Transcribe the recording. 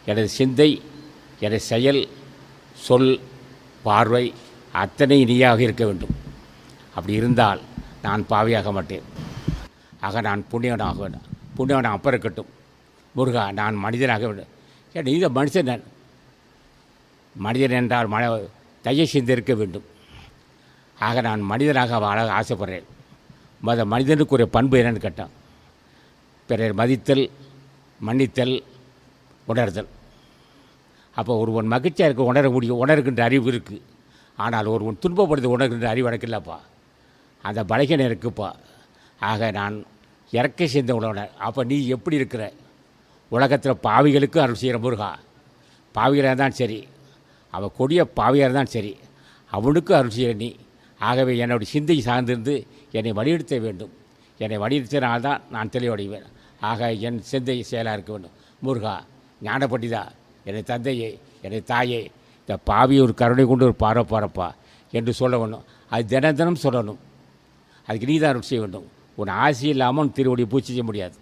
எனது சிந்தை, எனது செயல், சொல், பார்வை அத்தனை நீயாக இருக்க வேண்டும். அப்படி இருந்தால் நான் பாவியாக மாட்டேன். ஆக நான் புண்ணியவனாக வேண்டும். புண்ணியவன் அப்போ இருக்கட்டும். முருகா, நான் மனிதனாக வேண்டும். ஏன் நீ தான் மனுஷன். மனிதன் என்றால் தைய சிந்தை இருக்க வேண்டும். ஆக நான் மனிதனாக வாழ ஆசைப்படுறேன். மனிதனுக்கு ஒரு பண்பு என்னன்னு கேட்டான். பிறர் மதித்தல், மன்னித்தல், உணர்தல். அப்போ ஒருவன் மகிழ்ச்சியாக இருக்க உணர முடியும், உணர்கின்ற அறிவு இருக்குது. ஆனால் ஒருவன் துன்பப்படுத்த உணர்கின்ற அறிவு எனக்கு இல்லைப்பா. அந்த பலகீனம் இருக்குப்பா. ஆக நான் இறக்க சிந்தை உணர்ந்தேன். அப்போ நீ எப்படி இருக்கிற? உலகத்தில் பாவிகளுக்கு அருள் செய்கிற முருகா. பாவிகளாக தான் சரி, அவன் கொடிய பாவியாக தான் சரி, அவனுக்கு அருள் செய்கிற நீ. ஆகவே என்னுடைய சிந்தை சார்ந்திருந்து என்னை வலியுறுத்த வேண்டும். என்னை வலியுறுத்தினால்தான் நான் தெளிவடைவேன். ஆக என் சிந்தை செயலாக இருக்க வேண்டும். முருகா, ஞானப்பட்டிதா, என்னை தந்தையே, என்னை தாயே, இந்த பாவியை ஒரு கருணை கொண்டு ஒரு பாரப்பா என்று சொல்ல வேண்டும். அது தினம் தினம் சொல்லணும். அதுக்கு நீ தான் அருள் செய்ய வேண்டும். உன் ஆசை இல்லாமல் திருவடி பூச்சி செய்ய முடியாது.